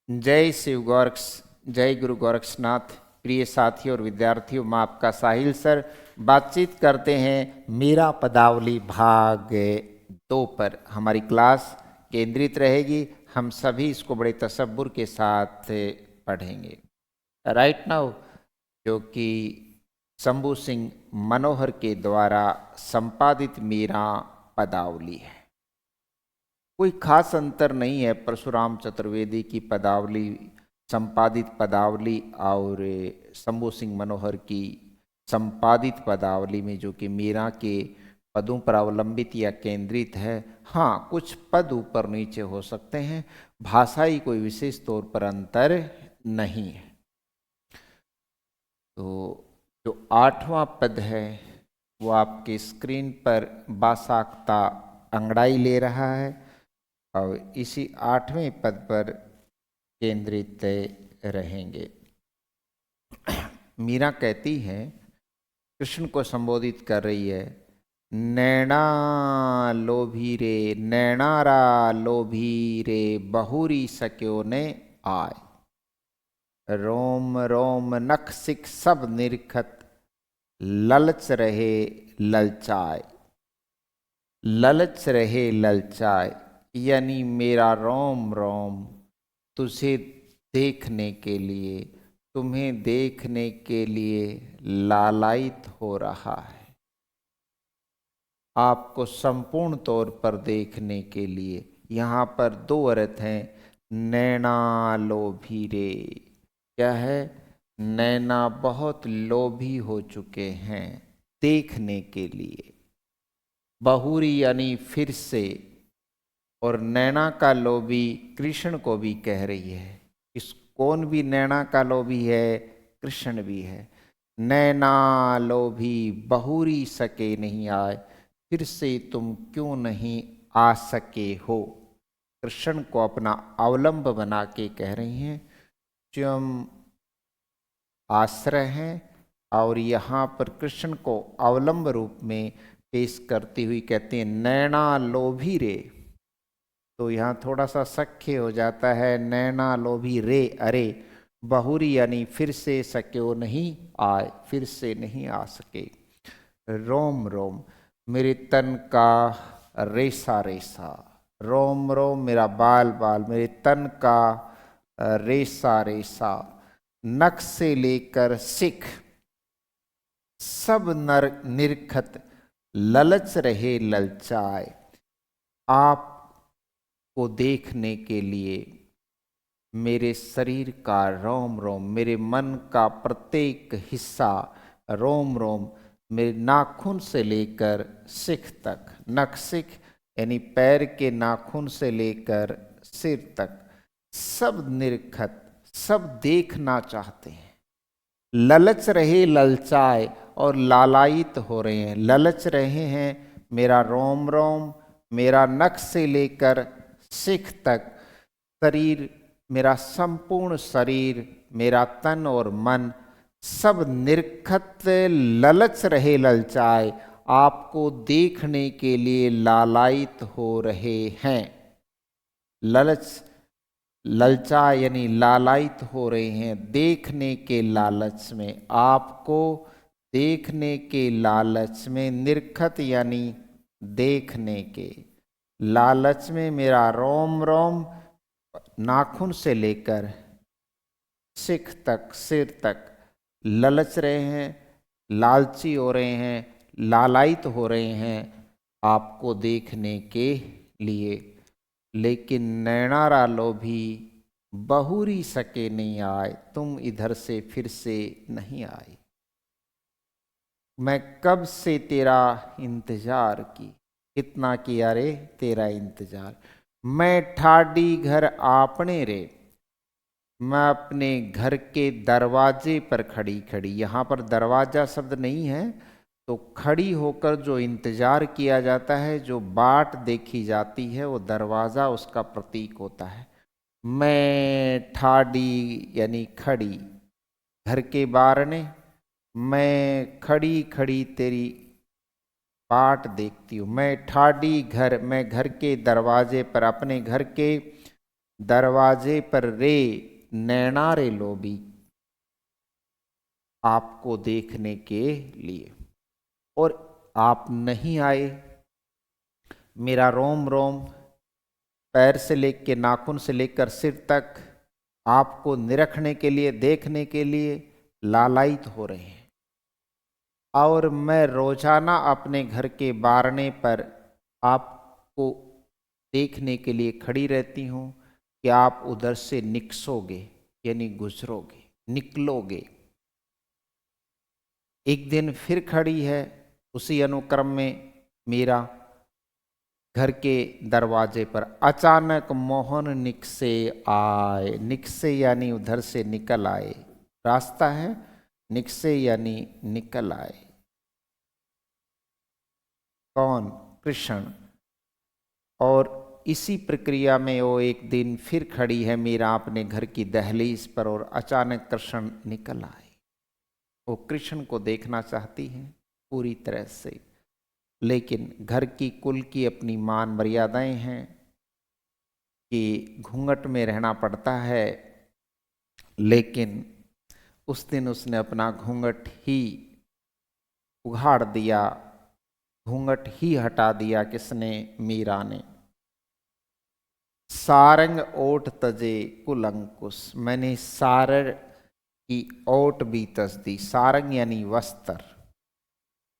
जय शिव गोरक्ष, जय गुरु गोरक्षनाथ। प्रिय साथियों और विद्यार्थियों, मैं आपका साहिल सर बातचीत करते हैं मीरा पदावली भाग 2 पर। हमारी क्लास केंद्रित रहेगी, हम सभी इसको बड़े तसब्बुर के साथ पढ़ेंगे। राइट नाउ जो कि शंभू सिंह मनोहर के द्वारा संपादित मीरा पदावली है। कोई खास अंतर नहीं है परशुराम चतुर्वेदी की पदावली, संपादित पदावली और शंभू सिंह मनोहर की संपादित पदावली में, जो कि मीरा के पदों पर अवलंबित या केंद्रित है। हाँ, कुछ पद ऊपर नीचे हो सकते हैं, भाषाई कोई विशेष तौर पर अंतर नहीं है। तो जो 8वां पद है वो आपके स्क्रीन पर बासाख्ता अंगड़ाई ले रहा है और इसी 8वें पद पर केंद्रित रहेंगे। मीरा कहती है, कृष्ण को संबोधित कर रही है, नैना लोभी रे, नैनारा लोभी रे, बहुरी सक्यो ने आय, रोम रोम नख सिख सब निरखत, ललच रहे ललचाए। ललच रहे ललचाए यानी मेरा रोम रोम तुझे देखने के लिए, तुम्हें देखने के लिए लालायित हो रहा है। आपको संपूर्ण तौर पर देखने के लिए। यहाँ पर 2 अर्थ हैं। नैना लोभी रे, क्या है? नैना बहुत लोभी हो चुके हैं देखने के लिए। बहुरी यानी फिर से, और नैना का लोभी कृष्ण को भी कह रही है। इस कौन भी नैना का लोभी है? कृष्ण भी है। नैना लोभी बहुरी सके नहीं आए, फिर से तुम क्यों नहीं आ सके हो। कृष्ण को अपना अवलंब बना के कह रही हैं, स्वयं आश्रय हैं और यहाँ पर कृष्ण को अवलंब रूप में पेश करती हुई कहते हैं, नैना लोभी रे। तो यहाँ थोड़ा सा सख्य हो जाता है, नैना लोभी रे, अरे बहुरी यानी फिर से सक्यो नहीं आए, फिर से नहीं आ सके। रोम रोम मेरे तन का रेसा रेसा, रोम रोम मेरा बाल बाल, मेरे तन का रेसा रेसा, नख से लेकर सिख सब नर निरखत, ललच रहे ललचाए। आप को देखने के लिए मेरे शरीर का रोम रोम, मेरे मन का प्रत्येक हिस्सा रोम रोम, मेरे नाखून से लेकर सिख तक, नख सिख यानी पैर के नाखून से लेकर सिर तक, सब निरखत, सब देखना चाहते हैं। ललच रहे ललचाए और लालायित हो रहे हैं, ललच रहे हैं मेरा रोम रोम, मेरा नख से लेकर सिख तक, शरीर, मेरा संपूर्ण शरीर, मेरा तन और मन सब निरखत ललच रहे ललचाए, आपको देखने के लिए लालायित हो रहे हैं। ललच, ललचा यानी लालायित हो रहे हैं, देखने के लालच में, आपको देखने के लालच में, निरखत यानी देखने के लालच में मेरा रोम रोम नाखून से लेकर सिख तक, सिर तक ललच रहे हैं, लालची हो रहे हैं, लालायित हो रहे हैं आपको देखने के लिए। लेकिन नैनारा लोभी बहुरी सके नहीं आए, तुम इधर से फिर से नहीं आए। मैं कब से तेरा इंतजार की, कितना किया रे तेरा इंतजार। मैं ठाडी घर आपने रे, मैं अपने घर के दरवाजे पर खड़ी खड़ी, यहाँ पर दरवाजा शब्द नहीं है, तो खड़ी होकर जो इंतजार किया जाता है, जो बाट देखी जाती है, वो दरवाजा उसका प्रतीक होता है। मैं ठाडी यानी खड़ी, घर के बारने, मैं खड़ी खड़ी तेरी बाट देखती हूँ। मैं ठाडी घर, मैं घर के दरवाजे पर, अपने घर के दरवाजे पर रे नैना रे लोभी, आपको देखने के लिए, और आप नहीं आए। मेरा रोम रोम, पैर से लेकर नाखून से लेकर सिर तक आपको निरखने के लिए, देखने के लिए लालायित हो रहे हैं। और मैं रोजाना अपने घर के बारने पर आपको देखने के लिए खड़ी रहती हूँ कि आप उधर से निकसोगे, यानी गुजरोगे, निकलोगे। एक दिन फिर खड़ी है, उसी अनुक्रम में मेरा घर के दरवाजे पर अचानक मोहन निकसे आए। निकसे यानी उधर से निकल आए, रास्ता है, निकसे यानी निकल आए। कौन? कृष्ण। और इसी प्रक्रिया में वो एक दिन फिर खड़ी है मेरा अपने घर की दहलीज पर, और अचानक कृष्ण निकल आए। वो कृष्ण को देखना चाहती हैं पूरी तरह से, लेकिन घर की कुल की अपनी मान मर्यादाएं हैं कि घूंघट में रहना पड़ता है। लेकिन उस दिन उसने अपना घूंघट ही उघाड़ दिया, घूंघट ही हटा दिया। किसने? मीरा ने। सारंग ओट तजे कुल अंकुश, मैंने सारंग की ओट भी तज दी। सारंग यानी वस्त्र,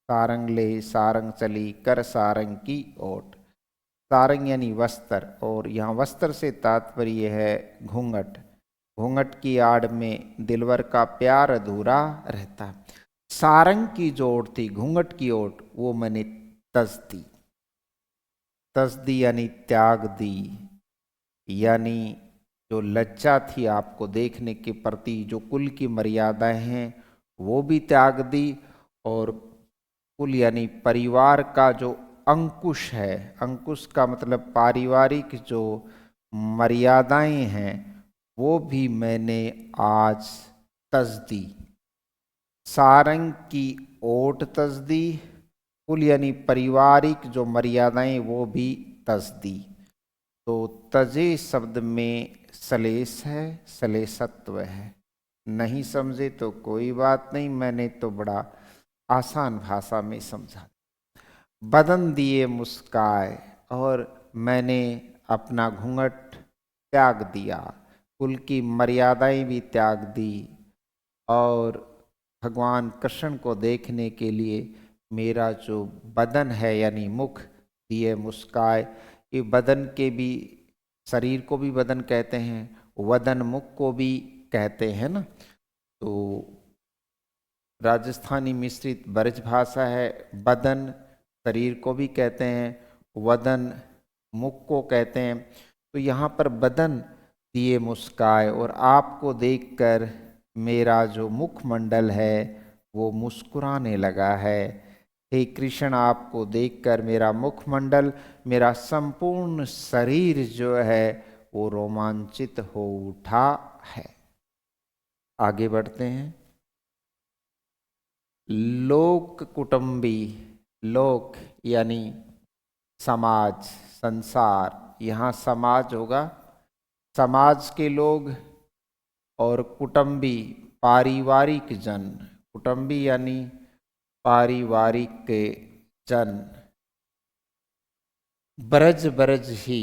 सारंग ले सारंग चली कर सारंग की ओट। सारंग यानी वस्त्र, और यहाँ वस्त्र से तात्पर्य है घूंघट। घूंघट की आड़ में दिलवर का प्यार अधूरा रहता है। सारंग की जो ओट थी, घूंघट की ओट, वो मैंने तज दी। तज दी यानी त्याग दी, यानी जो लज्जा थी आपको देखने के प्रति, जो कुल की मर्यादाएं हैं, वो भी त्याग दी। और कुल यानी परिवार का जो अंकुश है, अंकुश का मतलब पारिवारिक जो मर्यादाएं हैं, वो भी मैंने आज तज दी। सारंग की ओट तज दी, कुल यानी पारिवारिक जो मर्यादाएं वो भी तज दी। तो तजे शब्द में सलेस है, सलेसत्व है। नहीं समझे तो कोई बात नहीं, मैंने तो बड़ा आसान भाषा में समझा। बदन दिए मुस्काए, और मैंने अपना घूंघट त्याग दिया, कुल की मर्यादाएं भी त्याग दी, और भगवान कृष्ण को देखने के लिए मेरा जो बदन है यानी मुख दिए मुस्काए। ये बदन के भी, शरीर को भी बदन कहते हैं, वदन मुख को भी कहते हैं ना। तो राजस्थानी मिश्रित ब्रज भाषा है। बदन शरीर को भी कहते हैं, वदन मुख को कहते हैं। तो यहाँ पर बदन दिए मुस्काए, और आपको देखकर मेरा जो मुखमंडल है वो मुस्कुराने लगा है। हे कृष्ण, आपको देखकर मेरा मुखमंडल, मेरा संपूर्ण शरीर जो है वो रोमांचित हो उठा है। आगे बढ़ते हैं। लोक कुटुंबी, लोक यानी समाज, संसार, यहाँ समाज होगा, समाज के लोग, और कुटुंबी पारिवारिक जन। कुटुंबी यानी पारिवारिक के जन। ब्रज ब्रज ही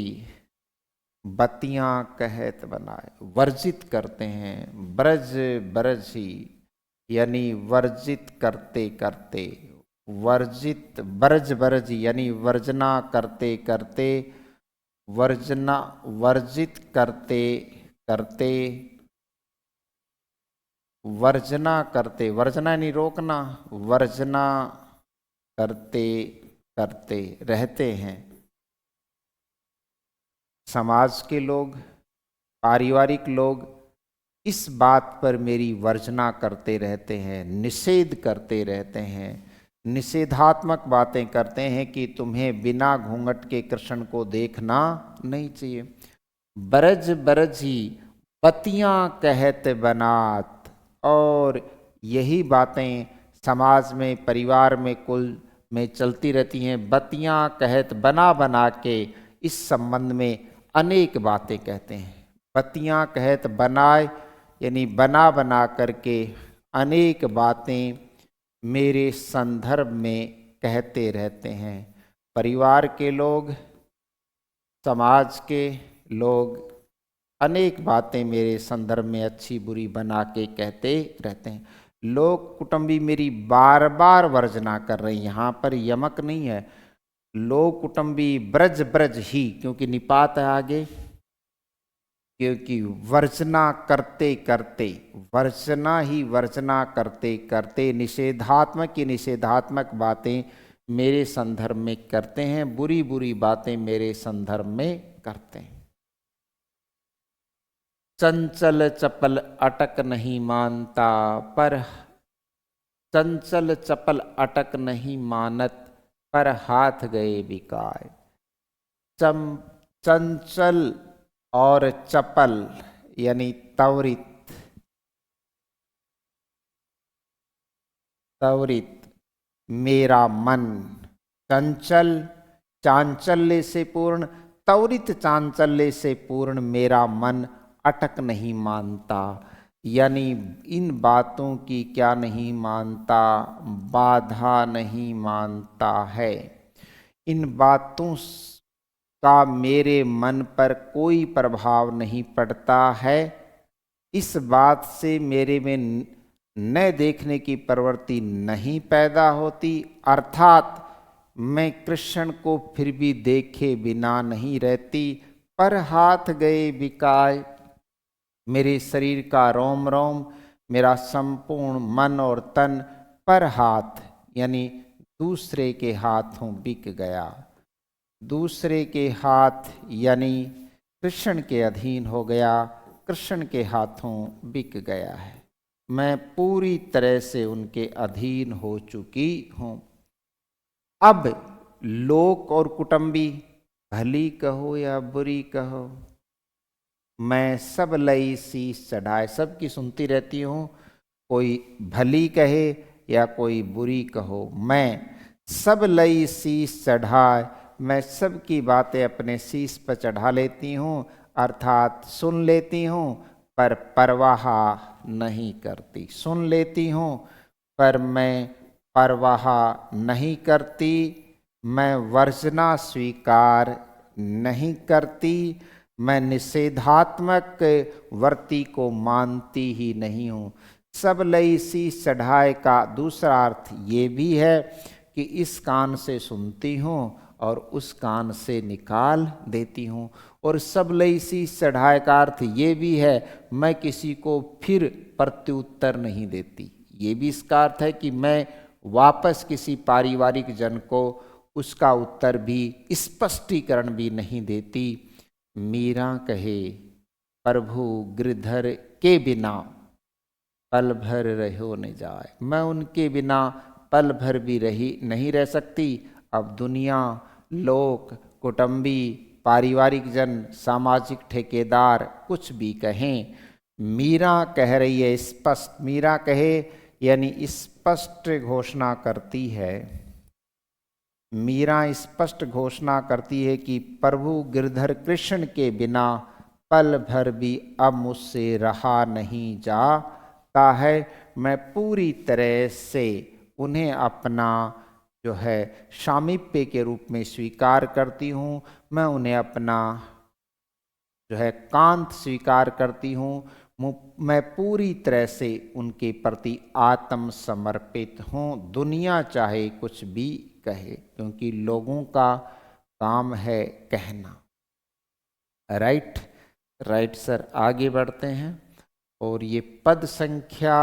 बतियां कहत बनाए, वर्जित करते हैं। ब्रज ब्रज ही यानी वर्जित करते करते, वर्जित, ब्रज ब्रज यानी वर्जना करते करते, वर्जना वर्जित करते करते, वर्जना करते, वर्जना यानी रोकना, वर्जना करते करते रहते हैं। समाज के लोग, पारिवारिक लोग इस बात पर मेरी वर्जना करते रहते हैं, निषेध करते रहते हैं, निषेधात्मक बातें करते हैं कि तुम्हें बिना घूंघट के कृष्ण को देखना नहीं चाहिए। ब्रज ब्रज ही बतियां कहत बनात, और यही बातें समाज में, परिवार में, कुल में चलती रहती हैं। बतियां कहत बना बना के इस संबंध में अनेक बातें कहते हैं। पतियाँ कहत बनाए, यानी बना बना करके अनेक बातें मेरे संदर्भ में कहते रहते हैं। परिवार के लोग, समाज के लोग अनेक बातें मेरे संदर्भ में अच्छी बुरी बना के कहते रहते हैं। लोग कुटुंबी मेरी बार बार वर्जना कर रहे हैं, यहाँ पर यमक नहीं है। लोग कुटुंबी ब्रज ब्रज ही, क्योंकि निपात है आगे, क्योंकि वर्जना करते करते, वर्जना ही वर्जना करते करते निषेधात्मक की निषेधात्मक बातें मेरे संदर्भ में करते हैं, बुरी बुरी बातें मेरे संदर्भ में करते हैं। चंचल चपल अटक नहीं मानता, पर चंचल चपल अटक नहीं मानत, पर हाथ गए बिकाए। चंचल और चपल यानी त्वरित, त्वरित मेरा मन, चंचल चांचल्य से पूर्ण, त्वरित चांचल्य से पूर्ण मेरा मन अटक नहीं मानता, यानी इन बातों की क्या नहीं मानता, बाधा नहीं मानता है। इन बातों का मेरे मन पर कोई प्रभाव नहीं पड़ता है। इस बात से मेरे में न देखने की प्रवृत्ति नहीं पैदा होती, अर्थात मैं कृष्ण को फिर भी देखे बिना नहीं रहती। पर हाथ गए बिकाए, मेरे शरीर का रोम रोम, मेरा संपूर्ण मन और तन पर हाथ यानी दूसरे के हाथों बिक गया। दूसरे के हाथ यानी कृष्ण के अधीन हो गया, कृष्ण के हाथों बिक गया है। मैं पूरी तरह से उनके अधीन हो चुकी हूँ। अब लोक और कुटुंबी, भली कहो या बुरी कहो, मैं सब लई शीश चढ़ाए, सबकी सुनती रहती हूँ। कोई भली कहे या कोई बुरी कहो, मैं सब लई शीश चढ़ाए, मैं सबकी बातें अपने शीश पर चढ़ा लेती हूँ, अर्थात सुन लेती हूँ पर परवाह नहीं करती। सुन लेती हूँ पर मैं परवाह नहीं करती, मैं वर्जना स्वीकार नहीं करती, मैं निषेधात्मक वर्ती को मानती ही नहीं हूँ। सब लई शीश चढ़ाए का दूसरा अर्थ ये भी है कि इस कान से सुनती हूँ और उस कान से निकाल देती हूँ। और सब लई शीश चढ़ाए का अर्थ ये भी है, मैं किसी को फिर प्रत्युत्तर नहीं देती। ये भी इसका अर्थ है कि मैं वापस किसी पारिवारिक जन को उसका उत्तर भी, स्पष्टीकरण भी नहीं देती। मीरा कहे प्रभु गिरधर के बिना पल भर रहो न जाए, मैं उनके बिना पल भर भी नहीं रह सकती। अब दुनिया, लोक, कुटुंबी, पारिवारिक जन, सामाजिक ठेकेदार कुछ भी कहें, मीरा कह रही है स्पष्ट, मीरा कहे यानी स्पष्ट घोषणा करती है, मीरा स्पष्ट घोषणा करती है कि प्रभु गिरधर कृष्ण के बिना पल भर भी अब मुझसे रहा नहीं जाता है। मैं पूरी तरह से उन्हें अपना जो है सामीप्य के रूप में स्वीकार करती हूँ, मैं उन्हें अपना जो है कांत स्वीकार करती हूँ, मैं पूरी तरह से उनके प्रति आत्मसमर्पित हूँ, दुनिया चाहे कुछ भी कहे, क्योंकि लोगों का काम है कहना। राइट राइट सर, आगे बढ़ते हैं। और ये पद संख्या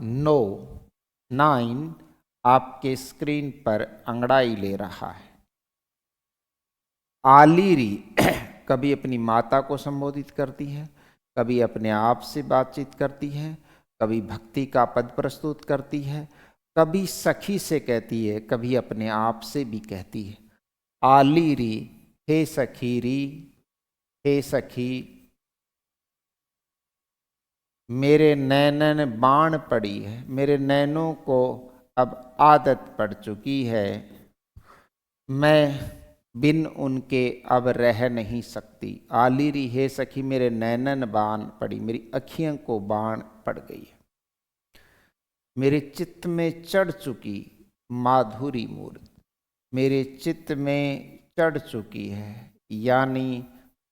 9 आपके स्क्रीन पर अंगड़ाई ले रहा है। आलीरी कभी अपनी माता को संबोधित करती है, कभी अपने आप से बातचीत करती है, कभी भक्ति का पद प्रस्तुत करती है, कभी सखी से कहती है, कभी अपने आप से भी कहती है। आलीरी, हे सखीरी, हे सखी, मेरे नैनन बाण पड़ी है, मेरे नैनों को अब आदत पड़ चुकी है, मैं बिन उनके अब रह नहीं सकती। आलिरी हे सखी मेरे नैनन बाण पड़ी, मेरी अखियों को बाण पड़ गई है। मेरे चित्त में चढ़ चुकी माधुरी मूर्त, मेरे चित्त में चढ़ चुकी है, यानी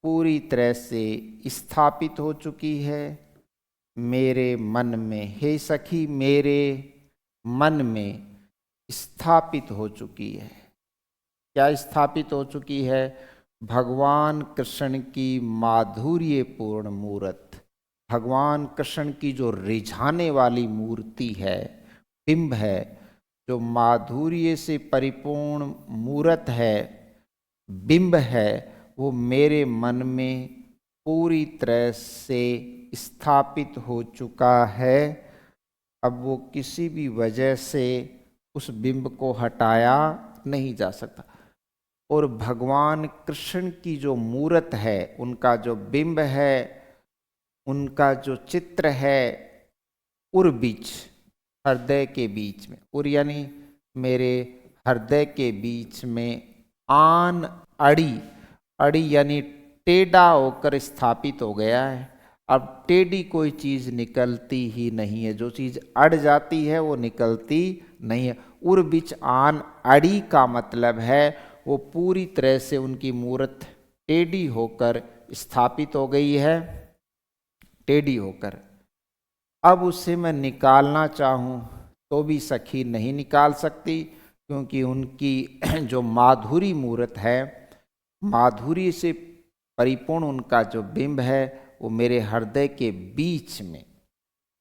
पूरी तरह से स्थापित हो चुकी है मेरे मन में। हे सखी मेरे मन में स्थापित हो चुकी है। क्या स्थापित हो चुकी है? भगवान कृष्ण की माधुर्यपूर्ण मूर्त, भगवान कृष्ण की जो रिझाने वाली मूर्ति है, बिंब है, जो माधुर्य से परिपूर्ण मूर्त है, बिंब है, वो मेरे मन में पूरी तरह से स्थापित हो चुका है। अब वो किसी भी वजह से उस बिंब को हटाया नहीं जा सकता। और भगवान कृष्ण की जो मूर्त है, उनका जो बिंब है, उनका जो चित्र है, उर बीच, हृदय के बीच में, उर यानी मेरे हृदय के बीच में आन अड़ी, अड़ी यानी टेढ़ा होकर स्थापित हो गया है। अब टेढ़ी कोई चीज निकलती ही नहीं है, जो चीज अड़ जाती है वो निकलती नहीं है। उर बीच आन अड़ी का मतलब है वो पूरी तरह से उनकी मूर्त टेढ़ी होकर स्थापित हो गई है, टेढ़ी होकर। अब उसे मैं निकालना चाहूं तो भी सखी नहीं निकाल सकती, क्योंकि उनकी जो माधुरी मूर्त है, माधुरी से परिपूर्ण उनका जो बिंब है, वो मेरे हृदय के बीच में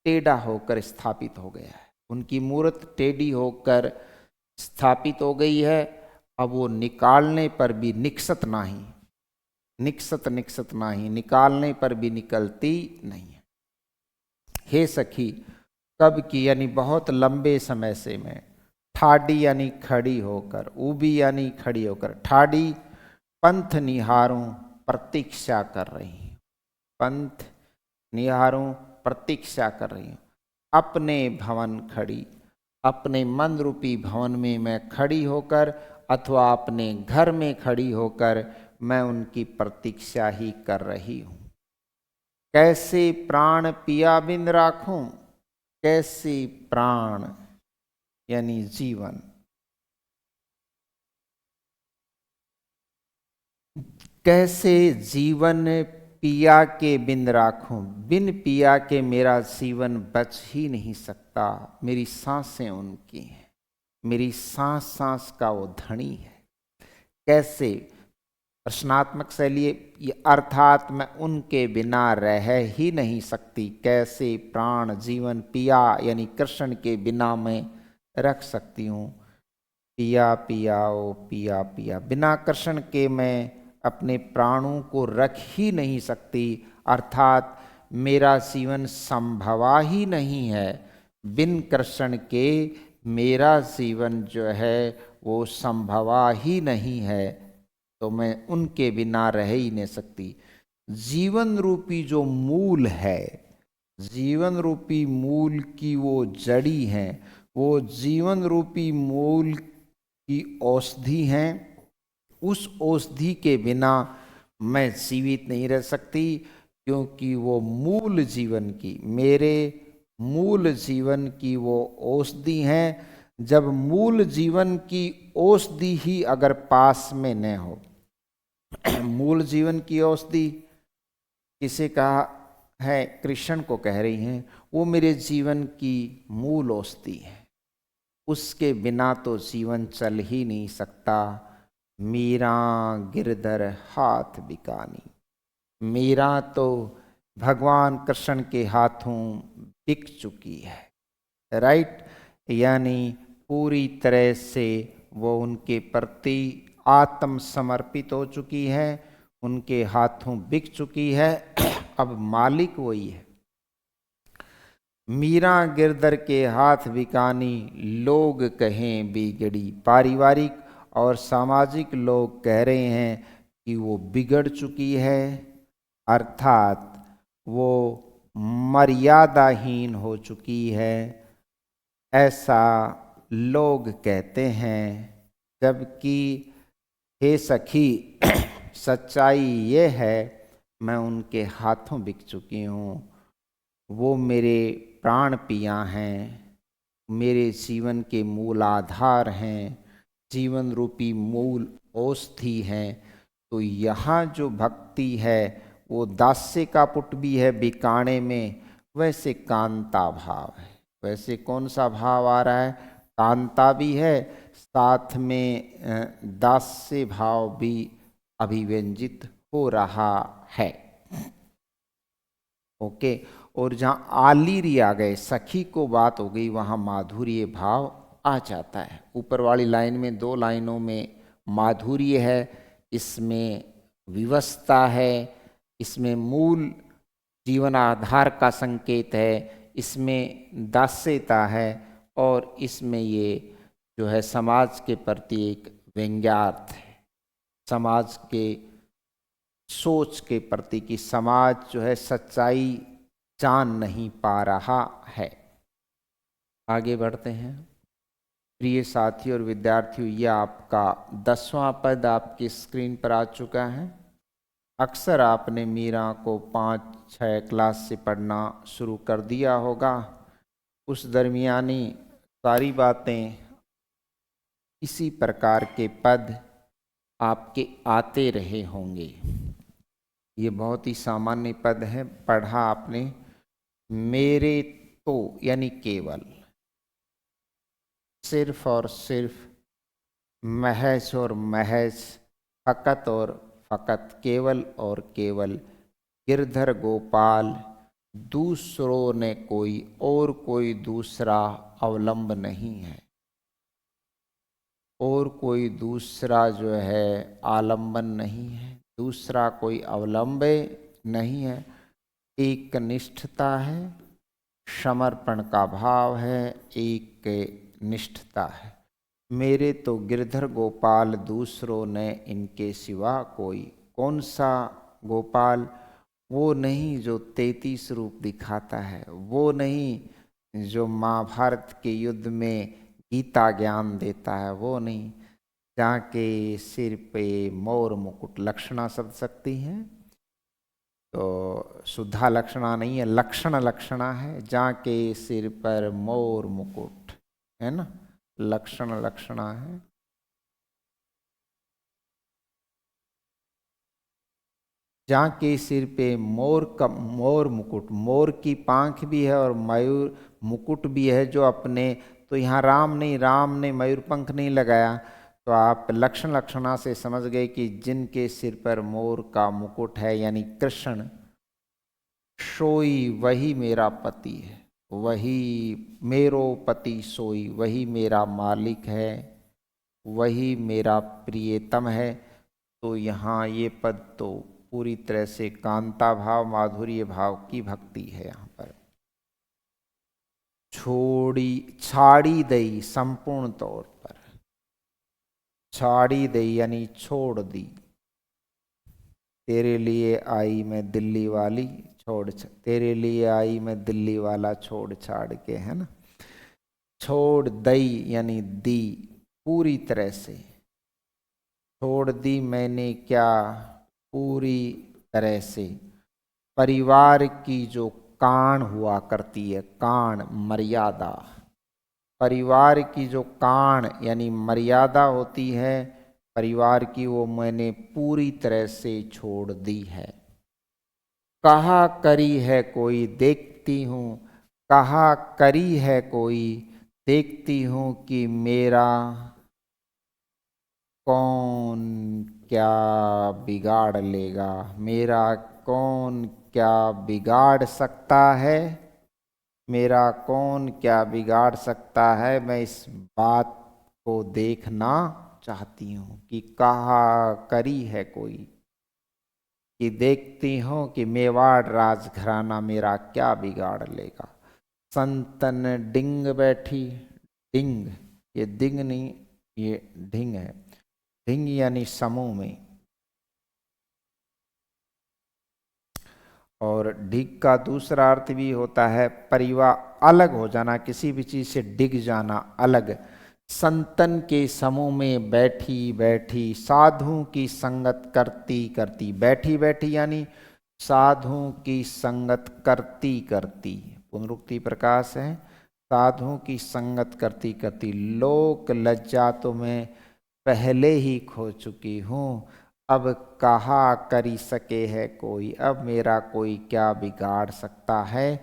टेढ़ा होकर स्थापित हो गया है। उनकी मूर्त टेढ़ी होकर स्थापित हो गई है। अब वो निकालने पर भी निकसत नहीं, निकसत नहीं, निकालने पर भी निकलती नहीं है। हे सखी कब की, यानी बहुत लंबे समय से मैं ठाडी यानी खड़ी होकर, ऊबी यानी खड़ी होकर, ठाडी पंथ निहारों प्रतीक्षा कर रही हूं, पंथ निहारों प्रतीक्षा कर रही हूं। अपने भवन खड़ी, अपने मन रूपी भवन में मैं खड़ी होकर, अथवा अपने घर में खड़ी होकर मैं उनकी प्रतीक्षा ही कर रही हूं। कैसे प्राण पिया बिन राखूं, कैसे प्राण यानी जीवन, कैसे जीवन पिया के बिन राखूं, बिन पिया के मेरा जीवन बच ही नहीं सकता। मेरी सांसें उनकी हैं, मेरी सांस सांस का वो धनी है। कैसे, प्रश्नात्मक शैली, ये अर्थात मैं उनके बिना रह ही नहीं सकती। कैसे प्राण जीवन पिया यानी कृष्ण के बिना मैं रख सकती हूँ। पिया पिया ओ पिया पिया, बिना कृष्ण के मैं अपने प्राणों को रख ही नहीं सकती, अर्थात मेरा जीवन संभवा ही नहीं है। बिन कृष्ण के मेरा जीवन जो है वो संभवा ही नहीं है, तो मैं उनके बिना रह ही नहीं सकती। जीवन रूपी जो मूल है, जीवन रूपी मूल की वो जड़ी हैं, वो जीवन रूपी मूल की औषधि हैं। उस औषधि के बिना मैं जीवित नहीं रह सकती, क्योंकि वो मूल जीवन की, मेरे मूल जीवन की वो औषधि हैं। जब मूल जीवन की औषधि ही अगर पास में न हो, मूल जीवन की औषधि किसे कहा है? कृष्ण को कह रही हैं, वो मेरे जीवन की मूल औषधि है। उसके बिना तो जीवन चल ही नहीं सकता। मीरा गिरधर हाथ बिकानी, मीरा तो भगवान कृष्ण के हाथों बिक चुकी है, राइट। यानी पूरी तरह से वो उनके प्रति आत्म समर्पित हो चुकी है, उनके हाथों बिक चुकी है। अब मालिक वही है। मीरा गिरधर के हाथ बिकानी, लोग कहें बिगड़ी। पारिवारिक और सामाजिक लोग कह रहे हैं कि वो बिगड़ चुकी है, अर्थात वो मर्यादाहीन हो चुकी है, ऐसा लोग कहते हैं। जबकि हे सखी सच्चाई ये है मैं उनके हाथों बिक चुकी हूँ। वो मेरे प्राण पिया हैं, मेरे जीवन के मूल आधार हैं, जीवन रूपी मूल औषधि हैं। तो यहाँ जो भक्ति है वो दास्य का पुट भी है बिकाणे में, वैसे कांता भाव है। वैसे कौन सा भाव आ रहा है? कांता भी है, साथ में दास्य भाव भी अभिव्यंजित हो रहा है। ओके। और जहाँ आलिरी आ गए, सखी को बात हो गई, वहाँ माधुर्य भाव आ जाता है। ऊपर वाली लाइन में, 2 लाइनों में माधुर्य है, इसमें विवशता है, इसमें मूल जीवन आधार का संकेत है, इसमें दास्यता है, और इसमें ये जो है समाज के प्रति एक व्यंग्यार्थ है, समाज के सोच के प्रति कि समाज जो है सच्चाई जान नहीं पा रहा है। आगे बढ़ते हैं। प्रिय साथी और विद्यार्थियों, ये आपका 10वां पद आपकी स्क्रीन पर आ चुका है। अक्सर आपने मीरा को 5-6 क्लास से पढ़ना शुरू कर दिया होगा। उस दरमियानी सारी बातें, इसी प्रकार के पद आपके आते रहे होंगे। ये बहुत ही सामान्य पद है, पढ़ा आपने। मेरे तो यानी केवल, सिर्फ और सिर्फ, महज और महज, फकत और फकत, केवल और केवल, गिरधर गोपाल, दूसरों ने कोई और कोई दूसरा अवलंब नहीं है, और कोई दूसरा जो है आलंबन नहीं है, दूसरा कोई अवलंबे नहीं है। एक निष्ठता है, समर्पण का भाव है, एक निष्ठता है। मेरे तो गिरधर गोपाल, दूसरों ने इनके सिवा कोई। कौन सा गोपाल? वो नहीं जो 33 रूप दिखाता है, वो नहीं जो महाभारत के युद्ध में गीता ज्ञान देता है, वो नहीं। जहाँ के सिर पे मोर मुकुट, लक्षणा शब्द शक्ति है तो शुद्धा लक्षणा नहीं है, लक्षण लक्षणा है। जहाँ के सिर पर मोर मुकुट है ना, लक्षण लक्षणा है। जहाँ के सिर पे मोर मुकुट, मोर की पांख भी है और मयूर मुकुट भी है जो अपने, तो यहाँ राम नहीं, राम ने मयूर पंख नहीं लगाया, तो आप लक्षण लक्षणा से समझ गए कि जिनके सिर पर मोर का मुकुट है यानी कृष्ण, सोई वही मेरा पति है, वही मेरो पति सोई, वही मेरा मालिक है, वही मेरा प्रियतम है। तो यहाँ ये पद तो पूरी तरह से कांता भाव, माधुर्य भाव की भक्ति है। यहाँ पर छाड़ी दई, संपूर्ण तौर पर छाड़ी दई यानी छोड़ दी। तेरे लिए आई मैं दिल्ली वाली, तेरे लिए आई मैं दिल्ली वाला, छोड़ छाड़ के, है ना। छोड़ दई यानी दी, पूरी तरह से छोड़ दी मैंने, क्या? पूरी तरह से। परिवार की जो कान हुआ करती है, कान मर्यादा, परिवार की जो कान यानी मर्यादा होती है परिवार की, वो मैंने पूरी तरह से छोड़ दी है। कहा करी है कोई देखती हूँ, कहा करी है कोई देखती हूँ, कि मेरा कौन क्या बिगाड़ लेगा, मेरा कौन क्या बिगाड़ सकता है, मेरा कौन क्या बिगाड़ सकता है। मैं इस बात को देखना चाहती हूँ कि कहा करी है कोई, कि देखती हूँ कि मेवाड़ राजघराना मेरा क्या बिगाड़ लेगा। संतन डिंग बैठी, डिंग ये दिंग नहीं, ये ढिंग है। ढिंग यानी समूह में, और डिग का दूसरा अर्थ भी होता है परिवार, अलग हो जाना, किसी भी चीज से डिग जाना, अलग। संतन के समूह में बैठी बैठी, साधु की संगत करती करती, बैठी बैठी यानी साधु की संगत करती करती, पुनरुक्ति प्रकाश है। साधु की संगत करती करती, लोक लज्जा तो मैं पहले ही खो चुकी हूँ, अब कहा करी सके है कोई, अब मेरा कोई क्या बिगाड़ सकता है,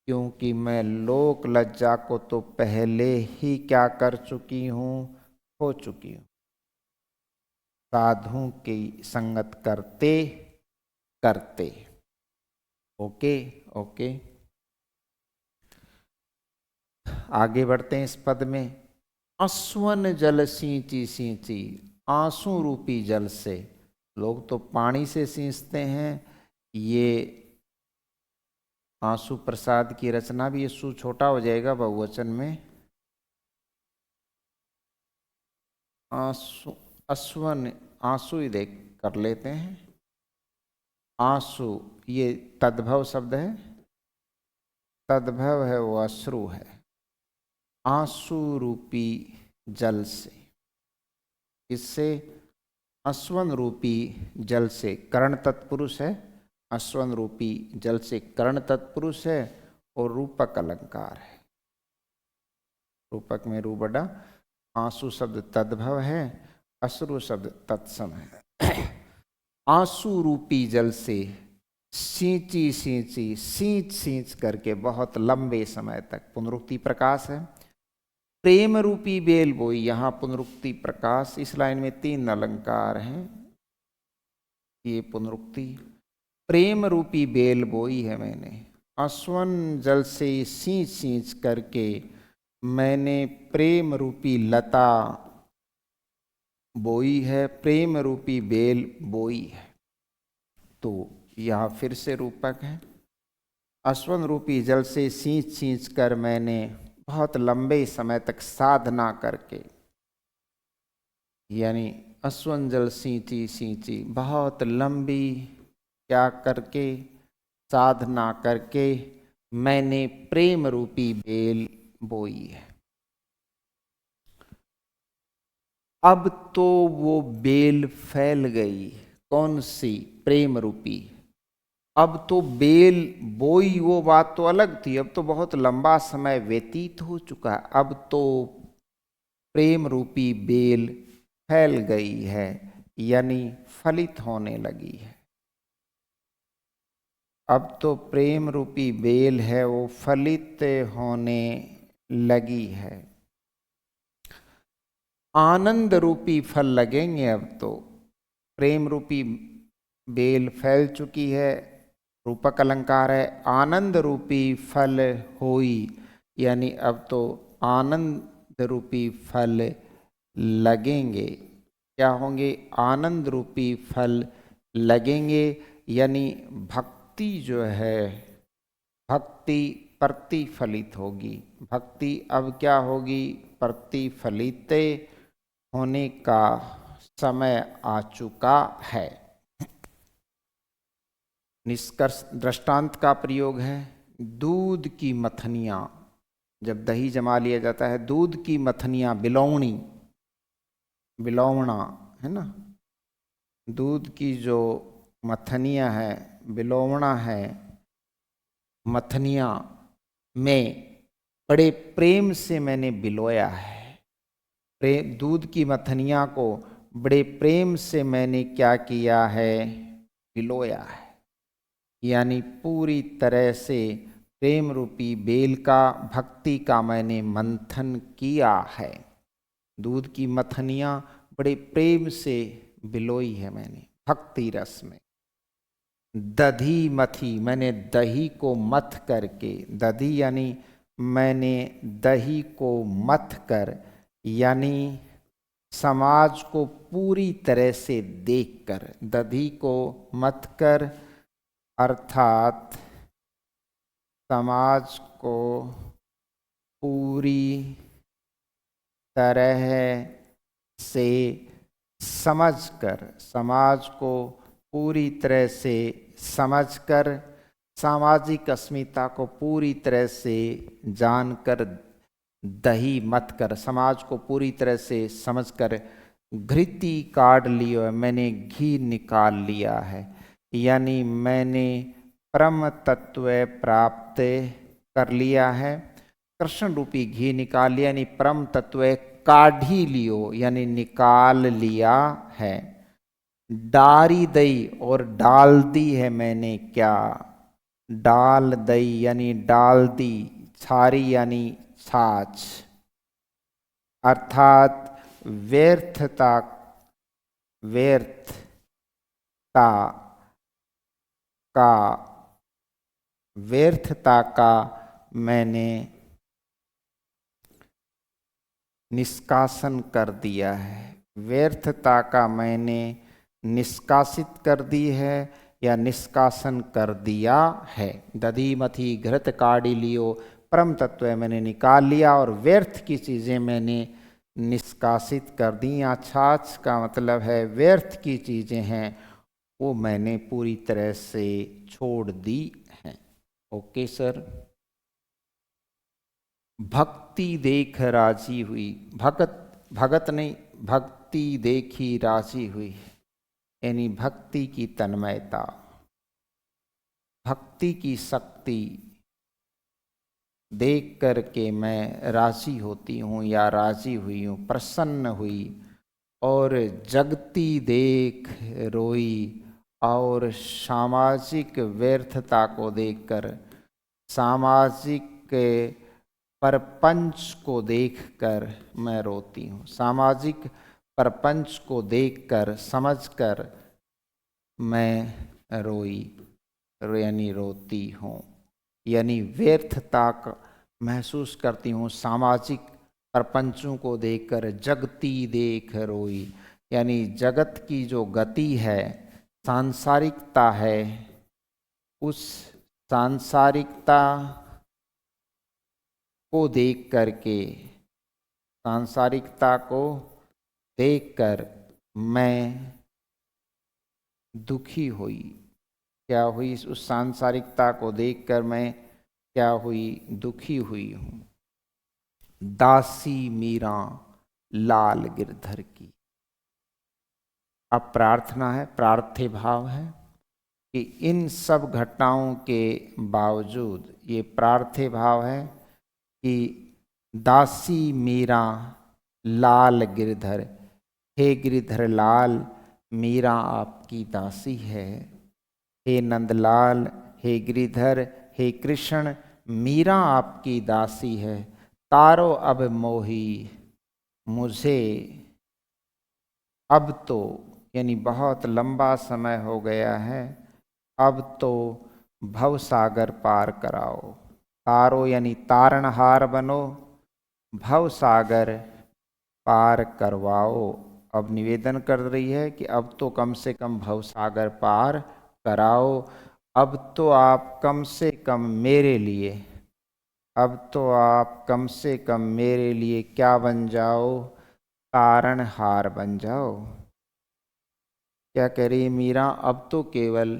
क्योंकि मैं लोक लज्जा को तो पहले ही क्या कर चुकी हूँ, खो चुकी हूँ। साधु की संगत करते करते। ओके ओके, आगे बढ़ते हैं इस पद में। अश्वन जल सींची सींची, आंसू रूपी जल से, लोग तो पानी से सींचते हैं, ये आंसू प्रसाद की रचना भी, ये सु छोटा हो जाएगा बहुवचन में। आंसू, अश्वन, आंसू ही देख कर लेते हैं। आंसू ये तद्भव शब्द है, तद्भव है वो अश्रु है। आंसू रूपी जल से, इससे अश्वन रूपी जल से, कर्ण तत्पुरुष है, अश्वन रूपी जल से कर्ण तत्पुरुष है और रूपक अलंकार है। रूपक में रू बड़ा, आंसू शब्द तद्भव है, अश्रु शब्द तत्सम है। आंसू रूपी जल से सींची सींची, सींच सींच करके बहुत लंबे समय तक, पुनरुक्ति प्रकाश है। प्रेम रूपी बेल बोई, यहां पुनरुक्ति प्रकाश, इस लाइन में 3 अलंकार हैं, ये पुनरुक्ति। प्रेम रूपी बेल बोई है मैंने, अश्वन जल से सींच सींच करके मैंने प्रेम रूपी लता बोई है, प्रेम रूपी बेल बोई है। तो यह फिर से रूपक है। अश्वन रूपी जल से सींच सींच कर मैंने बहुत लंबे समय तक साधना करके, यानी अश्वन जल सींची सींची, बहुत लंबी क्या करके, साधना करके मैंने प्रेम रूपी बेल बोई है। अब तो वो बेल फैल गई, कौन सी, प्रेम रूपी। अब तो बेल बोई वो बात तो अलग थी, अब तो बहुत लंबा समय व्यतीत हो चुका है, अब तो प्रेम रूपी बेल फैल गई है, यानी फलित होने लगी है। अब तो प्रेम रूपी बेल है वो फलित होने लगी है। आनंद रूपी फल लगेंगे, अब तो प्रेम रूपी बेल फैल चुकी है, रूपक अलंकार है। आनंद रूपी फल होई, यानी अब तो आनंद रूपी फल लगेंगे। क्या होंगे, आनंद रूपी फल लगेंगे, यानी भक्ति जो है, भक्ति प्रतिफलित होगी। भक्ति अब क्या होगी, प्रतिफलित होने का समय आ चुका है। निष्कर्ष दृष्टांत का प्रयोग है। दूध की मथनियाँ, जब दही जमा लिया जाता है, दूध की मथनियाँ, बिलौणी, बिलौवणा है ना, दूध की जो मथनियाँ है, बिलौवणा है, मथनियाँ में बड़े प्रेम से मैंने बिलोया है। दूध की मथनियाँ को बड़े प्रेम से मैंने क्या किया है, बिलोया है, यानी पूरी तरह से प्रेम रूपी बेल का, भक्ति का मैंने मंथन किया है। दूध की मथनियाँ बड़े प्रेम से बिलोई है मैंने भक्ति रस में। दधी मथी, मैंने दही को मथ करके, दधी यानी मैंने दही को मथ कर, यानी समाज को पूरी तरह से देखकर, दधी को मथ कर अर्थात समाज को पूरी तरह से समझकर, समाज को पूरी तरह से समझकर, सामाजिक अस्मिता को पूरी तरह से जानकर दही मत कर, समाज को पूरी तरह से समझकर घृति काढ़ लियो है, मैंने घी निकाल लिया है, यानी मैंने परम तत्व प्राप्त कर लिया है। कृष्ण रूपी घी निकाल लिया, यानी परम तत्व काढ़ी लियो, यानी निकाल लिया है। डारी दई, और डाल दी है मैंने क्या, डाल दई यानी डाल दी, छारी यानी छाछ, अर्थात व्यर्थता, व्यर्थता का, व्यर्थता का मैंने निष्कासन कर दिया है, व्यर्थता का मैंने निष्कासित कर दी है या निष्कासन कर दिया है। दधी मथी घृत काढ़ी लियो, परम तत्व मैंने निकाल लिया और व्यर्थ की चीज़ें मैंने निष्कासित कर दी। या छाछ का मतलब है व्यर्थ की चीज़ें हैं वो मैंने पूरी तरह से छोड़ दी हैं। Okay sir. भक्ति देख राजी हुई, भगत नहीं, भक्ति देखी राजी हुई, यानी भक्ति की तन्मयता, भक्ति की शक्ति देख करके मैं राजी होती हूँ या राजी हुई हूँ, प्रसन्न हुई। और जगती देख रोई, और सामाजिक व्यर्थता को देखकर, सामाजिक परपंच को देखकर मैं रोती हूँ, सामाजिक परपंच को देखकर समझकर मैं रोई, यानी रोती हूँ, यानी व्यर्थता महसूस करती हूँ सामाजिक परपंचों को देखकर। जगती देख रोई, यानी जगत की जो गति है, सांसारिकता है, उस सांसारिकता को देख करके, सांसारिकता को देखकर मैं दुखी हुई। क्या हुई? उस सांसारिकता को देखकर मैं क्या हुई? दुखी हुई हूँ। दासी मीरा लाल गिरधर की। अब प्रार्थना है, प्रार्थ्य भाव है कि इन सब घटनाओं के बावजूद, ये प्रार्थ्य भाव है कि दासी मीरा लाल गिरधर, हे गिरधर लाल, मीरा आपकी दासी है। हे नंदलाल, हे गिरिधर, हे कृष्ण, मीरा आपकी दासी है। तारो अब मोही मुझे, अब तो, यानी बहुत लंबा समय हो गया है, अब तो भवसागर पार कराओ। तारो यानी तारणहार बनो, भवसागर पार करवाओ। अब निवेदन कर रही है कि अब तो कम से कम भवसागर पार कराओ। अब तो आप कम से कम मेरे लिए, अब तो आप कम से कम मेरे लिए क्या बन जाओ? तारणहार बन जाओ। क्या कह रही है मीरा? अब तो केवल,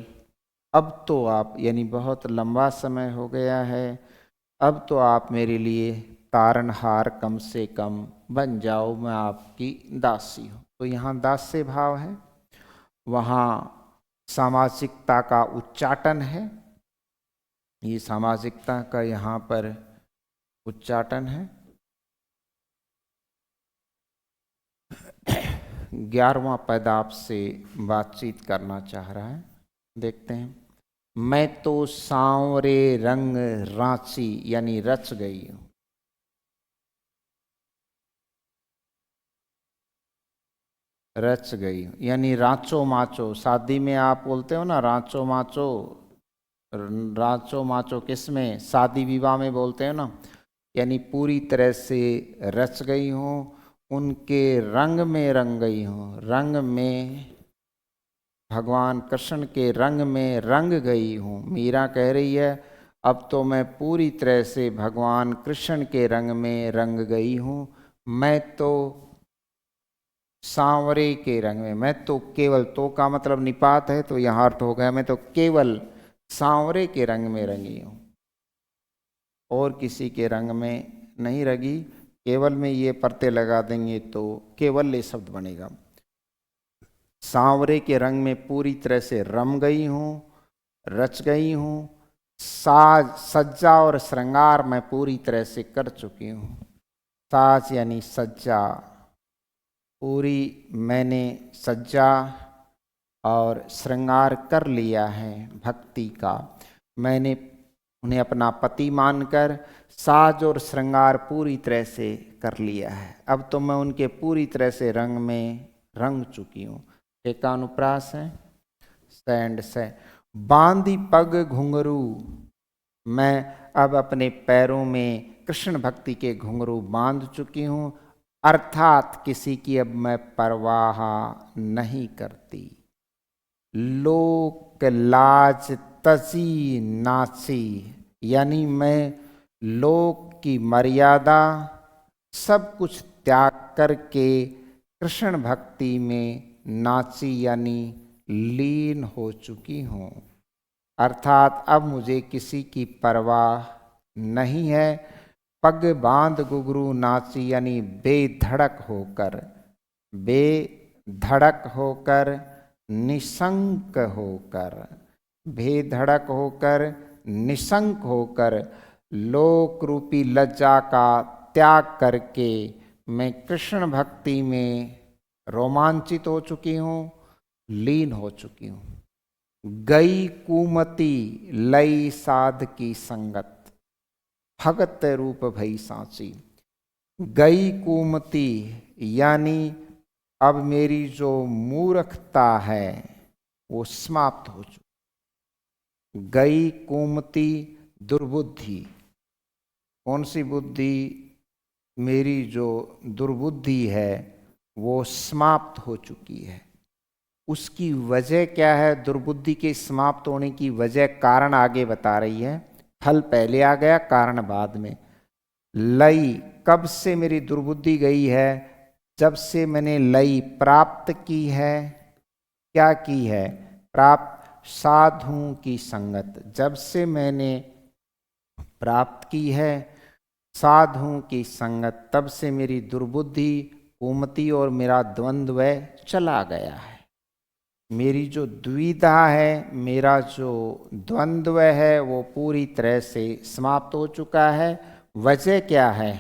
अब तो आप, यानी बहुत लंबा समय हो गया है, अब तो आप मेरे लिए तारणहार कम से कम बन जाओ, मैं आपकी दासी हूँ। तो यहाँ दास्य भाव है, वहाँ सामाजिकता का उच्चाटन है, ये सामाजिकता का यहाँ पर उच्चाटन है। 11वां पद आपसे बातचीत करना चाह रहा है, देखते हैं। मैं तो सांवरे रंग रांची, यानी रच गई हूँ। रच गई हूँ यानी रांचो माचो, शादी में आप बोलते हो ना रांचो माचो, रांचो माचो किस में? शादी विवाह में बोलते हो ना। यानी पूरी तरह से रच गई हूँ, उनके रंग में रंग गई हूँ, रंग में, भगवान कृष्ण के रंग में रंग गई हूँ। मीरा कह रही है अब तो मैं पूरी तरह से भगवान कृष्ण के रंग में रंग गई हूँ। मैं तो सांवरे के रंग में, मैं तो केवल, तो का मतलब निपात है, तो यहाँ अर्थ हो गया मैं तो केवल सांवरे के रंग में रंगी हूँ, और किसी के रंग में नहीं रहेगी। केवल में ये परते लगा देंगे तो केवल्य शब्द बनेगा। सांवरे के रंग में पूरी तरह से रम गई हूँ, रच गई हूँ। साज सज्जा और श्रृंगार मैं पूरी तरह से कर चुकी हूँ। साज यानी सज्जा, पूरी मैंने सज्जा और श्रृंगार कर लिया है भक्ति का। मैंने उन्हें अपना पति मानकर साज और श्रृंगार पूरी तरह से कर लिया है। अब तो मैं उनके पूरी तरह से रंग में रंग चुकी हूँ। एकानुप्रास है स्टैंड से। बांधी पग घुंघरू, मैं अब अपने पैरों में कृष्ण भक्ति के घुंघरू बांध चुकी हूँ, अर्थात किसी की अब मैं परवाह नहीं करती। लोक लाज तजी नाची, यानी मैं लोक की मर्यादा सब कुछ त्याग करके कृष्ण भक्ति में नाची यानी लीन हो चुकी हूँ। अर्थात अब मुझे किसी की परवाह नहीं है। पग बांध घुंघरू नाची यानी बेधड़क होकर, बेधड़क होकर, निशंक होकर, बेधड़क होकर, निशंक होकर, लोक रूपी लज्जा का त्याग करके मैं कृष्ण भक्ति में रोमांचित हो चुकी हूँ, लीन हो चुकी हूँ। गई कुमति लई साध की संगत, भगत रूप भई सांची। गई कुमति यानी अब मेरी जो मूर्खता है वो समाप्त हो चुकी। गई कुमति दुर्बुद्धि, कौन सी बुद्धि? मेरी जो दुर्बुद्धि है वो समाप्त हो चुकी है। उसकी वजह क्या है? दुर्बुद्धि के समाप्त होने की वजह, कारण आगे बता रही है। फल पहले आ गया, कारण बाद में। लई, कब से मेरी दुर्बुद्धि गई है? जब से मैंने लई प्राप्त की है। क्या की है? प्राप्त साधुओं की संगत। जब से मैंने प्राप्त की है साधुओं की संगत, तब से मेरी दुर्बुद्धि, कुमति और मेरा द्वंद्व चला गया है। मेरी जो द्विधा है, मेरा जो द्वंद्व है वो पूरी तरह से समाप्त हो चुका है। वजह क्या है?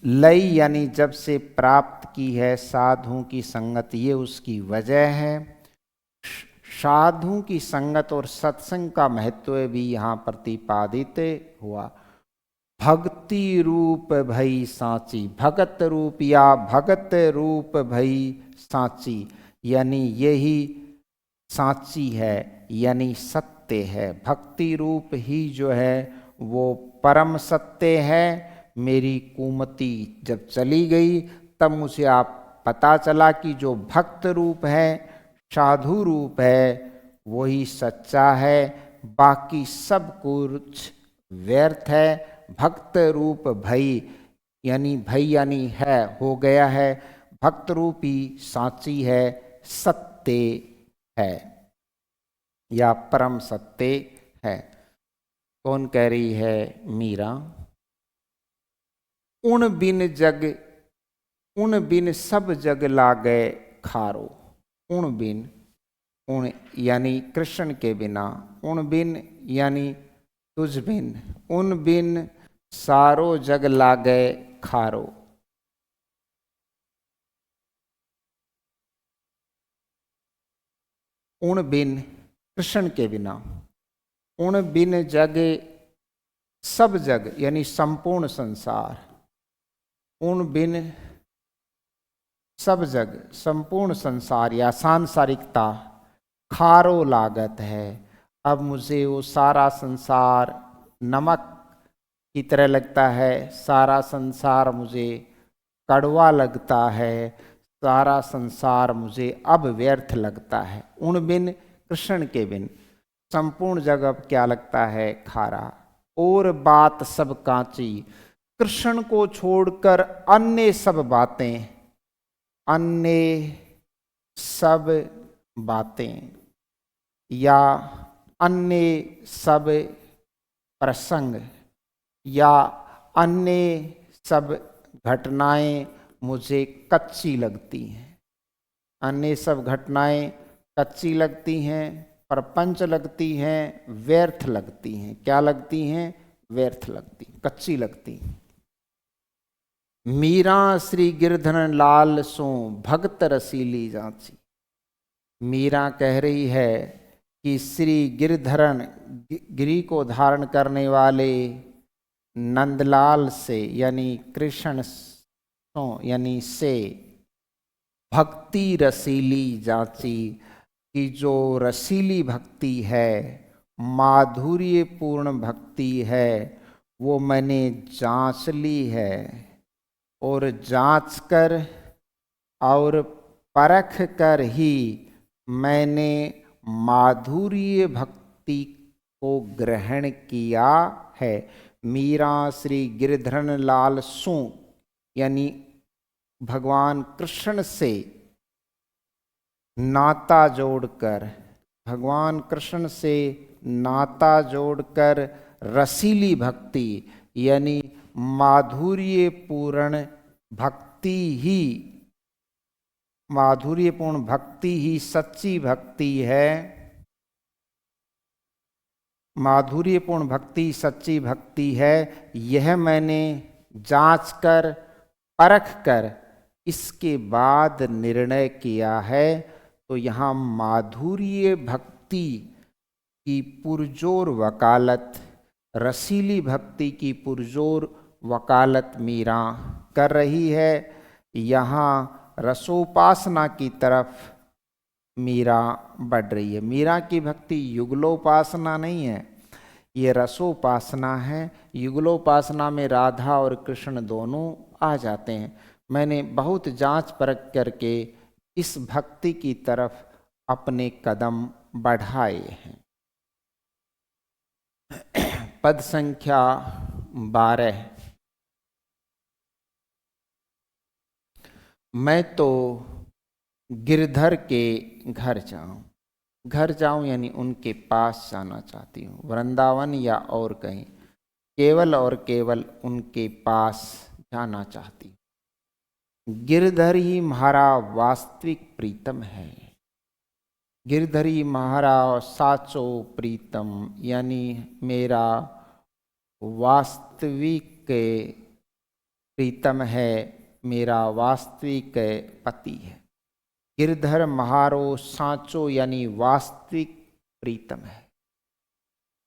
लई यानी जब से प्राप्त की है साधुओं की संगत, ये उसकी वजह है। साधुओं की संगत और सत्संग का महत्व भी यहाँ प्रतिपादित हुआ। भक्ति रूप भई सांची, भगत रूप या भगत रूप भई सांची, यानी यही सांची है, यानी सत्य है। भक्ति रूप ही जो है वो परम सत्य है। मेरी कुमति जब चली गई तब मुझे आप पता चला कि जो भक्त रूप है, साधु रूप है, वही सच्चा है, बाकी सब कुछ व्यर्थ है। भक्त रूप भई यानी है, हो गया है। भक्त रूपी सांची है, सत्य है या परम सत्य है। कौन कह रही है? मीरा। उन बिन सब जग लागे खारो। उन बिन, उन यानी कृष्ण के बिना, उन बिन यानी तुझ बिन, उन बिन सारो जग लागे खारो। उन बिन कृष्ण के बिना, उन बिन जग सब जग यानी संपूर्ण संसार, उन बिन सब जग संपूर्ण संसार या सांसारिकता खारो लागत है। अब मुझे वो सारा संसार नमक की तरह लगता है, सारा संसार मुझे कड़वा लगता है, सारा संसार मुझे अब व्यर्थ लगता है। उन बिन कृष्ण के बिन संपूर्ण जगत क्या लगता है? खारा। और बात सब कांची, कृष्ण को छोड़कर अन्य सब बातें, अन्य सब बातें या अन्य सब प्रसंग या अन्य सब घटनाएं मुझे कच्ची लगती हैं। अन्य सब घटनाएं कच्ची लगती हैं, प्रपंच लगती हैं, व्यर्थ लगती हैं। क्या लगती हैं? व्यर्थ लगती, कच्ची लगती हैं। मीरा श्री गिरधर लाल सो भक्त रसीली जांची। मीरा कह रही है कि श्री गिरधरन, गिरी को धारण करने वाले नंदलाल से यानी कृष्ण सो यानी से भक्ति रसीली जांची, कि जो रसीली भक्ति है, माधुर्यपूर्ण भक्ति है, वो मैंने जांच ली है। और जांच कर और परख कर ही मैंने माधुर्य भक्ति को ग्रहण किया है। मीरा श्री गिरधर लाल सु यानी भगवान कृष्ण से नाता जोड़कर, भगवान कृष्ण से नाता जोड़कर रसीली भक्ति यानी माधुर्यपूर्ण भक्ति ही, माधुर्यपूर्ण भक्ति ही सच्ची भक्ति है। माधुर्यपूर्ण भक्ति सच्ची भक्ति है, यह मैंने जांच कर परख कर इसके बाद निर्णय किया है। तो यहाँ माधुर्य भक्ति की पुरजोर वकालत, रसीली भक्ति की पुरजोर वकालत मीरा कर रही है। यहाँ रसोपासना की तरफ मीरा बढ़ रही है। मीरा की भक्ति युगलोपासना नहीं है, ये रसोपासना है। युगलोपासना में राधा और कृष्ण दोनों आ जाते हैं। मैंने बहुत जांच परख करके इस भक्ति की तरफ अपने कदम बढ़ाए हैं। पद संख्या 12। मैं तो गिरधर के घर जाऊं, घर जाऊं यानी उनके पास जाना चाहती हूँ, वृंदावन या और कहीं, केवल और केवल उनके पास जाना चाहती हूँ। गिरधर ही हमारा वास्तविक प्रीतम है। गिरधर ही हमारा साचो प्रीतम यानी मेरा वास्तविक प्रीतम है, मेरा वास्तविक पति है। गिरधर महारो साचो यानी वास्तविक प्रीतम है।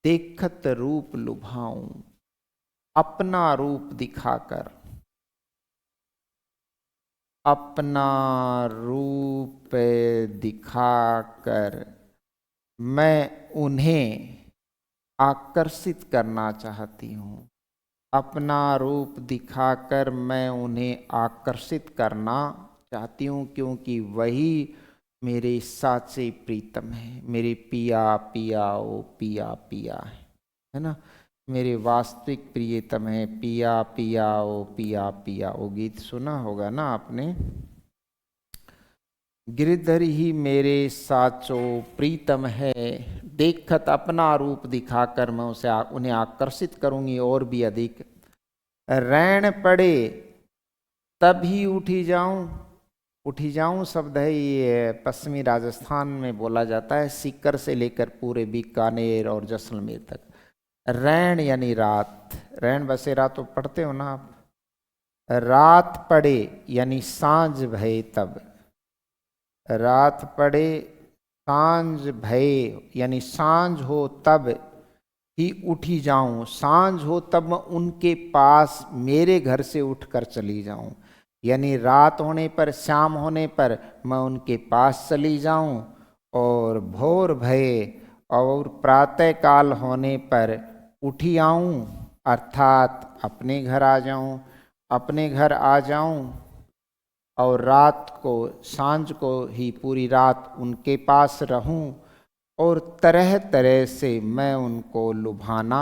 देखत रूप लुभाऊं, अपना रूप दिखाकर, अपना रूप दिखाकर मैं उन्हें आकर्षित करना चाहती हूँ। अपना रूप दिखाकर मैं उन्हें आकर्षित करना चाहती हूँ, क्योंकि वही मेरे साचे प्रीतम है। मेरे पिया पिया ओ पिया पिया है ना, मेरे वास्तविक प्रियतम है। पिया पिया ओ पिया पिया, वो गीत सुना होगा ना आपने। गिरधर ही मेरे साचो प्रीतम है, देखत अपना रूप दिखाकर मैं उन्हें आकर्षित करूंगी और भी अधिक। रैन पड़े तभी उठी जाऊं, उठी जाऊं शब्द है ये पश्चिमी राजस्थान में बोला जाता है, सीकर से लेकर पूरे बीकानेर और जैसलमेर तक। रैन यानी रात, रैन बसेरा तो पढ़ते हो ना आप। रात पड़े यानी सांझ भये तब, रात पड़े सांझ भये यानी सांझ हो तब ही उठी जाऊं। सांझ हो तब मैं उनके पास मेरे घर से उठकर चली जाऊं, यानी रात होने पर, शाम होने पर मैं उनके पास चली जाऊं। और भोर भये और प्रातः काल होने पर उठी आऊं, अर्थात अपने घर आ जाऊं, अपने घर आ जाऊं। और रात को, सांझ को ही पूरी रात उनके पास रहूं और तरह तरह से मैं उनको लुभाना